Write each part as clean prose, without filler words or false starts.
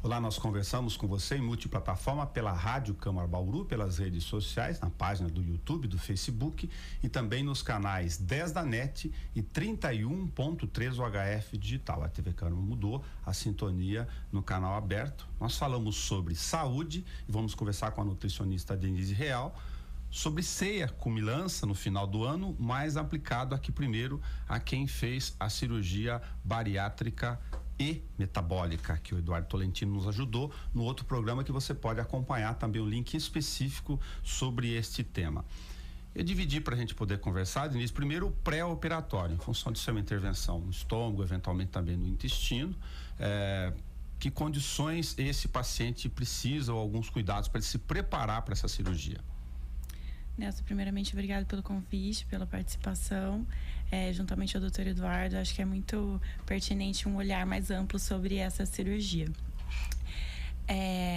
Olá, nós conversamos com você em multiplataforma pela Rádio Câmara Bauru, pelas redes sociais, na página do YouTube, do Facebook e também nos canais 10 da NET e 31.3 UHF Digital. A TV Câmara mudou a sintonia no canal aberto. Nós falamos sobre saúde e vamos conversar com a nutricionista Denise Real sobre ceia, comilança no final do ano, mas aplicado aqui primeiro a quem fez a cirurgia bariátrica e metabólica, que o Eduardo Tolentino nos ajudou no outro programa, que você pode acompanhar também um link específico sobre este tema. Eu dividi para a gente poder conversar, Denise, primeiro o pré-operatório, em função de ser uma intervenção no estômago, eventualmente também no intestino, que condições esse paciente precisa ou alguns cuidados para ele se preparar para essa cirurgia? Nelson, primeiramente, obrigado pelo convite, pela participação, juntamente ao Dr. Eduardo. Acho que é muito pertinente um olhar mais amplo sobre essa cirurgia.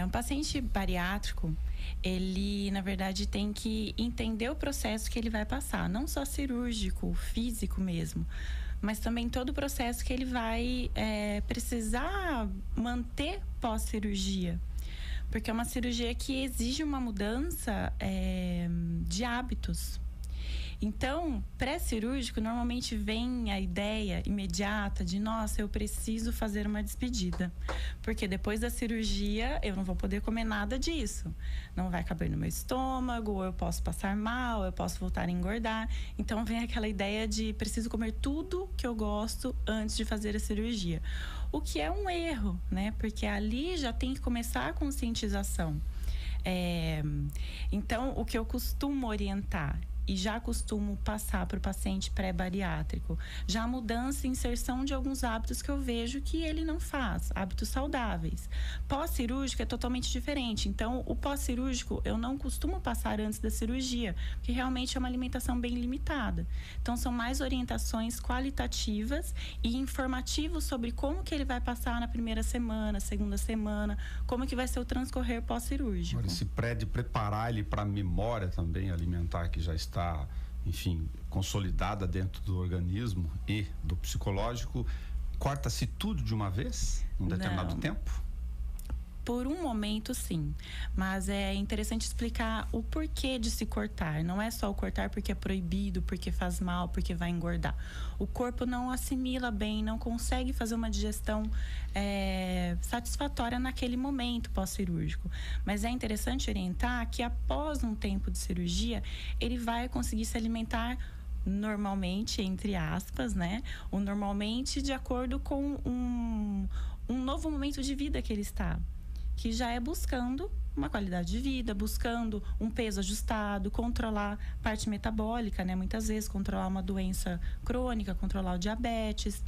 Um paciente bariátrico, ele, na verdade, tem que entender o processo que ele vai passar, não só cirúrgico, físico mesmo, mas também todo o processo que ele vai precisar manter pós-cirurgia. Porque é uma cirurgia que exige uma mudança de hábitos. Então, pré-cirúrgico, normalmente vem a ideia imediata de, nossa, eu preciso fazer uma despedida. Porque depois da cirurgia, eu não vou poder comer nada disso. Não vai caber no meu estômago, ou eu posso passar mal, eu posso voltar a engordar. Então, vem aquela ideia de preciso comer tudo que eu gosto antes de fazer a cirurgia. O que é um erro, né? Porque ali já tem que começar a conscientização. Então, o que eu costumo orientar e já costumo passar para o paciente pré-bariátrico, já a mudança e inserção de alguns hábitos que eu vejo que ele não faz, hábitos saudáveis. Pós-cirúrgico é totalmente diferente, então o pós-cirúrgico eu não costumo passar antes da cirurgia, porque realmente é uma alimentação bem limitada. Então são mais orientações qualitativas e informativos sobre como que ele vai passar na primeira semana, segunda semana, como que vai ser o transcorrer pós-cirúrgico. Esse de preparar ele para a memória também alimentar que já está, enfim, consolidada dentro do organismo e do psicológico, corta-se tudo de uma vez, num determinado tempo? Por um momento, sim. Mas é interessante explicar o porquê de se cortar. Não é só o cortar porque é proibido, porque faz mal, porque vai engordar. O corpo não assimila bem, não consegue fazer uma digestão satisfatória naquele momento pós-cirúrgico. Mas é interessante orientar que após um tempo de cirurgia, ele vai conseguir se alimentar normalmente, entre aspas, né? Ou normalmente de acordo com um novo momento de vida que ele está, que já é buscando uma qualidade de vida, buscando um peso ajustado, controlar parte metabólica, né? Muitas vezes controlar uma doença crônica, controlar o diabetes.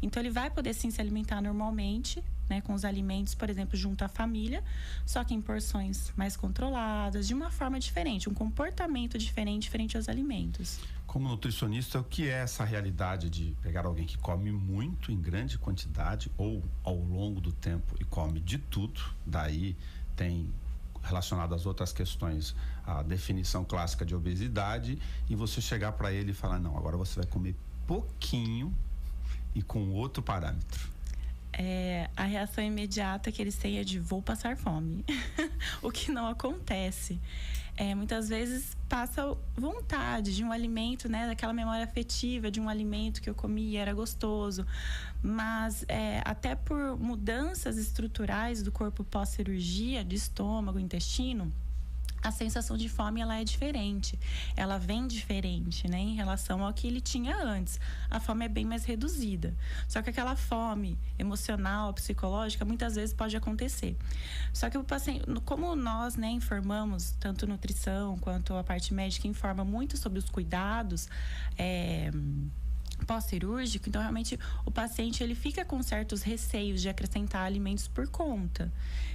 Então ele vai poder sim se alimentar normalmente, né? Com os alimentos, por exemplo, junto à família, só que em porções mais controladas, de uma forma diferente, um comportamento diferente aos alimentos. Como nutricionista, o que é essa realidade de pegar alguém que come muito em grande quantidade ou ao longo do tempo e come de tudo, daí tem relacionado às outras questões a definição clássica de obesidade, e você chegar para ele e falar, não, agora você vai comer pouquinho e com outro parâmetro? A reação imediata que eles têm é de vou passar fome. O que não acontece. Muitas vezes passa vontade de um alimento, né? Daquela memória afetiva de um alimento que eu comi e era gostoso. Mas até por mudanças estruturais do corpo pós-cirurgia, de estômago, intestino, a sensação de fome, ela é diferente. Ela vem diferente, né? Em relação ao que ele tinha antes. A fome é bem mais reduzida. Só que aquela fome emocional, psicológica, muitas vezes pode acontecer. Só que o paciente, como nós, né, informamos, tanto nutrição quanto a parte médica informa muito sobre os cuidados, pós-cirúrgico, então realmente o paciente ele fica com certos receios de acrescentar alimentos por conta.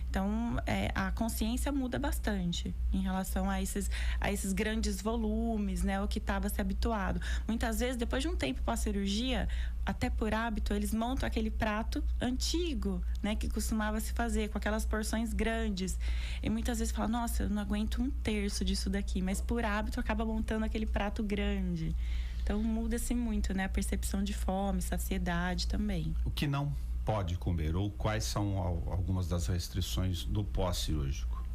Então a consciência muda bastante em relação a esses grandes volumes, né, o que estava se habituado. Muitas vezes, depois de um tempo pós-cirurgia, até por hábito, eles montam aquele prato antigo, né, que costumava se fazer com aquelas porções grandes, e muitas vezes fala, nossa, eu não aguento um terço disso daqui, mas por hábito acaba montando aquele prato grande. Então muda-se muito, né, a percepção de fome, saciedade também. O que não pode comer ou quais são algumas das restrições do pós-cirúrgico?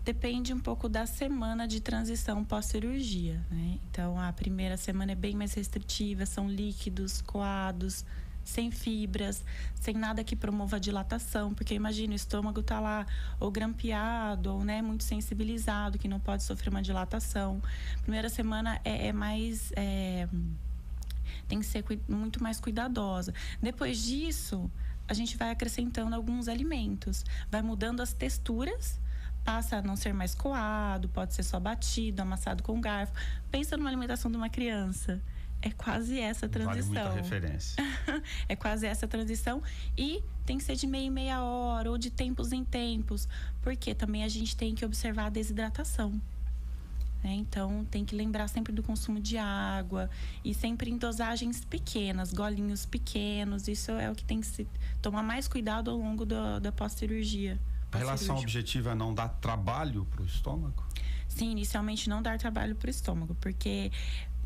Depende um pouco da semana de transição pós-cirurgia, né? Então, a primeira semana é bem mais restritiva, são líquidos, coados, sem fibras, sem nada que promova a dilatação, porque imagina, o estômago tá lá ou grampeado ou, né, muito sensibilizado, que não pode sofrer uma dilatação. Primeira semana tem que ser muito mais cuidadosa. Depois disso, a gente vai acrescentando alguns alimentos, vai mudando as texturas, passa a não ser mais coado, pode ser só batido, amassado com garfo. Pensa numa alimentação de uma criança. É quase essa transição. Vale muita referência. É quase essa transição. E tem que ser de meia em meia hora ou de tempos em tempos, porque também a gente tem que observar a desidratação. Então, tem que lembrar sempre do consumo de água e sempre em dosagens pequenas, golinhos pequenos. Isso é o que tem que se tomar mais cuidado ao longo da pós-cirurgia. A relação objetiva é não dar trabalho para o estômago? Sim, inicialmente não dar trabalho para o estômago, porque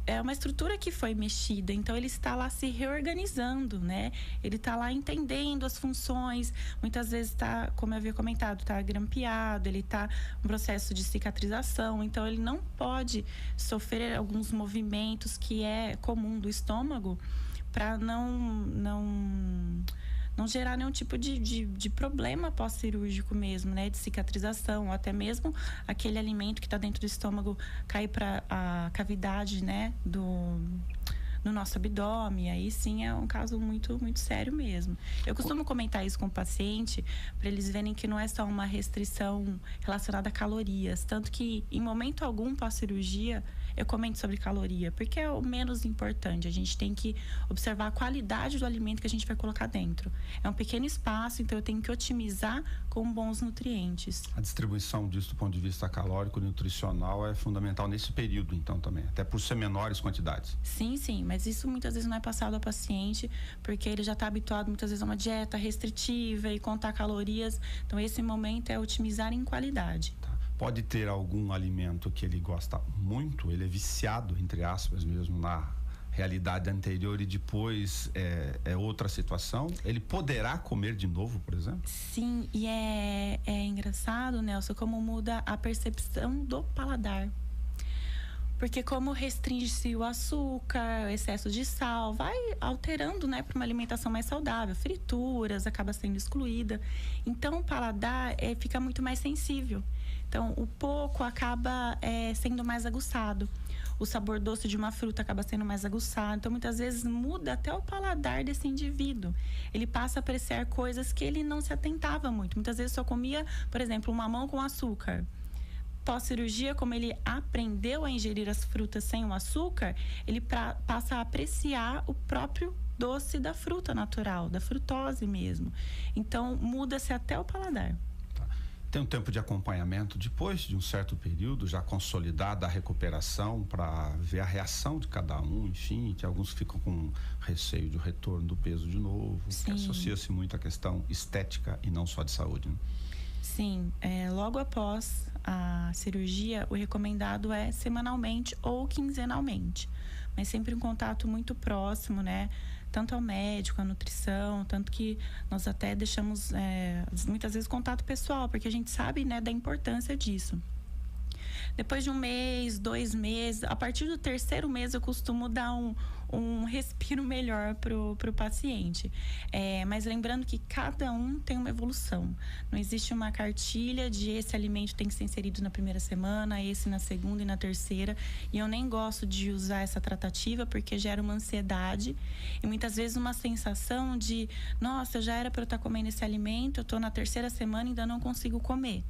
é uma estrutura que foi mexida, então ele está lá se reorganizando, né? Ele está lá entendendo as funções, muitas vezes está, como eu havia comentado, está grampeado, ele está em processo de cicatrização, então ele não pode sofrer alguns movimentos que é comum do estômago para não gerar nenhum tipo de problema pós-cirúrgico mesmo, né? De cicatrização, ou até mesmo aquele alimento que está dentro do estômago cair para a cavidade, né? No nosso abdômen. Aí sim é um caso muito, muito sério mesmo. Eu costumo comentar isso com o paciente para eles verem que não é só uma restrição relacionada a calorias. Tanto que em momento algum pós-cirurgia eu comento sobre caloria, porque é o menos importante. A gente tem que observar a qualidade do alimento que a gente vai colocar dentro. É um pequeno espaço, então eu tenho que otimizar com bons nutrientes. A distribuição disso do ponto de vista calórico e nutricional é fundamental nesse período, então, também, até por ser menores quantidades. Sim, mas isso muitas vezes não é passado ao paciente, porque ele já está habituado muitas vezes a uma dieta restritiva e contar calorias. Então, esse momento é otimizar em qualidade. Tá. Pode ter algum alimento que ele gosta muito, ele é viciado, entre aspas mesmo, na realidade anterior e depois é outra situação? Ele poderá comer de novo, por exemplo? Sim, e é engraçado, Nelson, como muda a percepção do paladar. Porque como restringe-se o açúcar, o excesso de sal, vai alterando, né, para uma alimentação mais saudável. Frituras acaba sendo excluída. Então, o paladar fica muito mais sensível. Então, o pouco acaba sendo mais aguçado. O sabor doce de uma fruta acaba sendo mais aguçado. Então, muitas vezes, muda até o paladar desse indivíduo. Ele passa a apreciar coisas que ele não se atentava muito. Muitas vezes, só comia, por exemplo, um mamão com açúcar. Pós-cirurgia, como ele aprendeu a ingerir as frutas sem o açúcar, ele passa a apreciar o próprio doce da fruta natural, da frutose mesmo. Então, muda-se até o paladar. Tem um tempo de acompanhamento depois de um certo período já consolidada a recuperação para ver a reação de cada um, enfim, que alguns ficam com receio de retorno do peso de novo, que associa-se muito à questão estética e não só de saúde, né? Sim, logo após a cirurgia, o recomendado é semanalmente ou quinzenalmente, mas sempre um contato muito próximo, né? Tanto ao médico, à nutrição, tanto que nós até deixamos muitas vezes contato pessoal, porque a gente sabe, né, da importância disso. Depois de 1 mês, 2 meses, a partir do 3º mês eu costumo dar um respiro melhor pro paciente. Mas lembrando que cada um tem uma evolução. Não existe uma cartilha de esse alimento tem que ser inserido na primeira semana, esse na segunda e na terceira. E eu nem gosto de usar essa tratativa porque gera uma ansiedade e muitas vezes uma sensação de, nossa, já era para eu estar comendo esse alimento, eu estou na 3ª semana e ainda não consigo comer.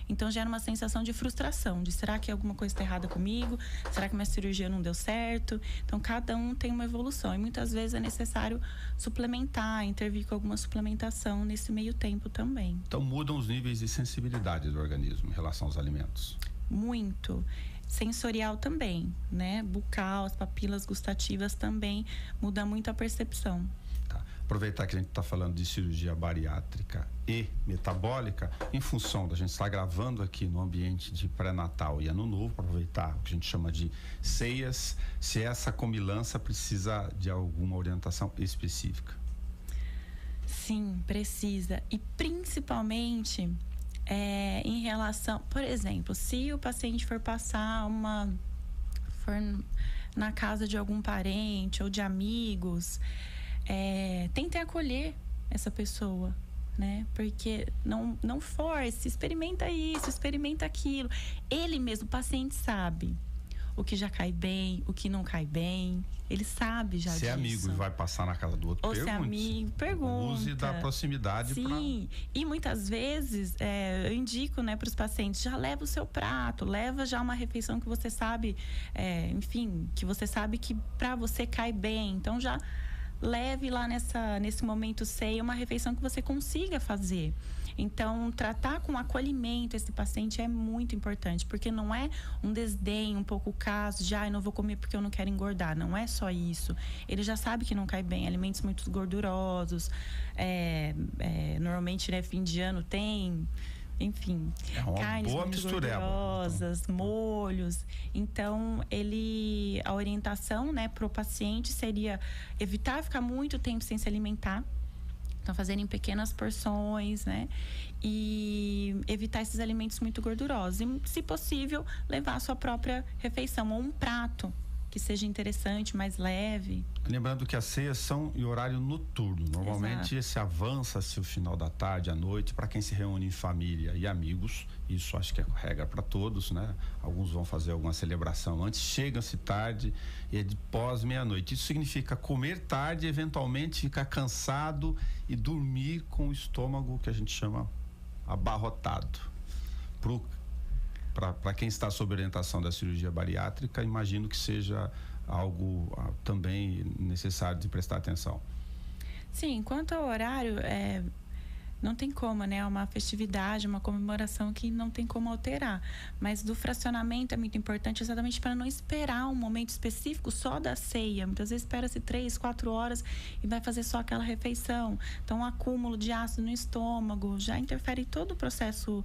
Então, gera uma sensação de frustração, de será que alguma coisa está errada comigo? Será que minha cirurgia não deu certo? Então, cada um tem uma evolução e muitas vezes é necessário suplementar, intervir com alguma suplementação nesse meio tempo também. Então, mudam os níveis de sensibilidade do organismo em relação aos alimentos? Muito. Sensorial também, né? Bucal, as papilas gustativas também, muda muito a percepção. Aproveitar que a gente está falando de cirurgia bariátrica e metabólica, em função da gente estar gravando aqui no ambiente de pré-natal e ano novo, aproveitar o que a gente chama de ceias, se essa comilança precisa de alguma orientação específica. Sim, precisa. E principalmente em relação, por exemplo, se o paciente for for na casa de algum parente ou de amigos, tente acolher essa pessoa, né? Porque não force, experimenta isso, experimenta aquilo. Ele mesmo, o paciente sabe o que já cai bem, o que não cai bem. Ele sabe já disso. Se é amigo e vai passar na casa do outro, ou se é amigo, pergunta. Use da proximidade. Sim, e muitas vezes eu indico, né, para os pacientes, já leva o seu prato, leva já uma refeição que você sabe, enfim, que você sabe que para você cai bem. Então já leve lá nesse momento ceia uma refeição que você consiga fazer. Então, tratar com acolhimento esse paciente é muito importante, porque não é um desdém, um pouco o caso de, eu não vou comer porque eu não quero engordar. Não é só isso. Ele já sabe que não cai bem. Alimentos muito gordurosos, normalmente, né, fim de ano tem... Enfim, carnes muito gordurosas, molhos. Então, a orientação, né, para o paciente seria evitar ficar muito tempo sem se alimentar. Então, fazer em pequenas porções, né? E evitar esses alimentos muito gordurosos. E, se possível, levar a sua própria refeição ou um prato que seja interessante, mais leve. Lembrando que as ceias são em horário noturno. Normalmente esse avança-se o final da tarde, à noite, para quem se reúne em família e amigos. Isso acho que é regra para todos, né? Alguns vão fazer alguma celebração antes, chegam-se tarde e é de pós-meia-noite. Isso significa comer tarde, eventualmente ficar cansado e dormir com o estômago que a gente chama abarrotado. Para quem está sob orientação da cirurgia bariátrica, imagino que seja algo também necessário de prestar atenção. Sim, quanto ao horário, não tem como, né? É uma festividade, uma comemoração que não tem como alterar. Mas do fracionamento é muito importante exatamente para não esperar um momento específico só da ceia. Muitas vezes espera-se 3, 4 horas e vai fazer só aquela refeição. Então, o acúmulo de ácido no estômago já interfere em todo o processo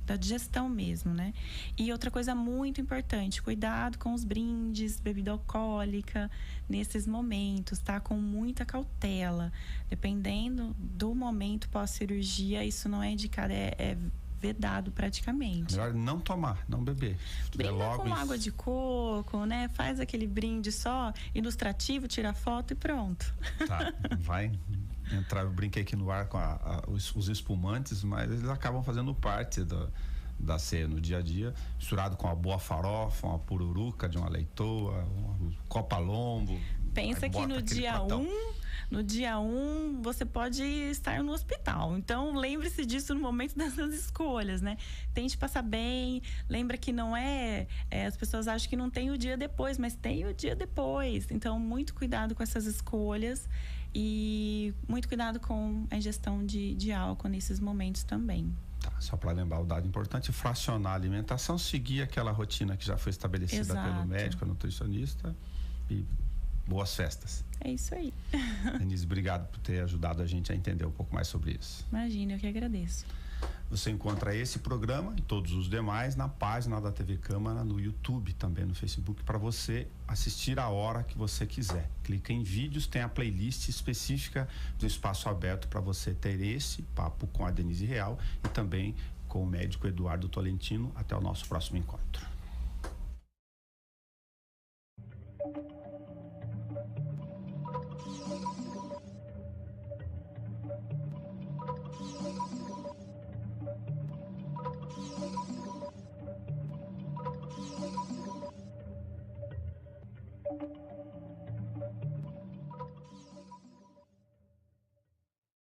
da digestão mesmo, né? E outra coisa muito importante, cuidado com os brindes, bebida alcoólica nesses momentos, tá? Com muita cautela. Dependendo do momento pós-cirurgia, isso não é indicado, é vedado praticamente. Melhor não tomar, não beber. Brinda com água de coco, né? Faz aquele brinde só ilustrativo, tira foto e pronto. Tá, vai entrar, eu brinquei aqui no ar com os espumantes, mas eles acabam fazendo parte da ceia no dia a dia, misturado com uma boa farofa, uma pururuca de uma leitoa, uma copa-lombo. Pensa que no dia 1, você pode estar no hospital. Então, lembre-se disso no momento dessas escolhas, né? Tente passar bem. Lembra que não as pessoas acham que não tem o dia depois, mas tem o dia depois. Então, muito cuidado com essas escolhas e muito cuidado com a ingestão de álcool nesses momentos também. Tá, só para lembrar o dado importante, fracionar a alimentação, seguir aquela rotina que já foi estabelecida pelo médico, nutricionista e boas festas. É isso aí. Denise, obrigado por ter ajudado a gente a entender um pouco mais sobre isso. Imagina, eu que agradeço. Você encontra esse programa e todos os demais na página da TV Câmara, no YouTube, também no Facebook, para você assistir a hora que você quiser. Clica em vídeos, tem a playlist específica do Espaço Aberto para você ter esse papo com a Denise Real e também com o médico Eduardo Tolentino. Até o nosso próximo encontro.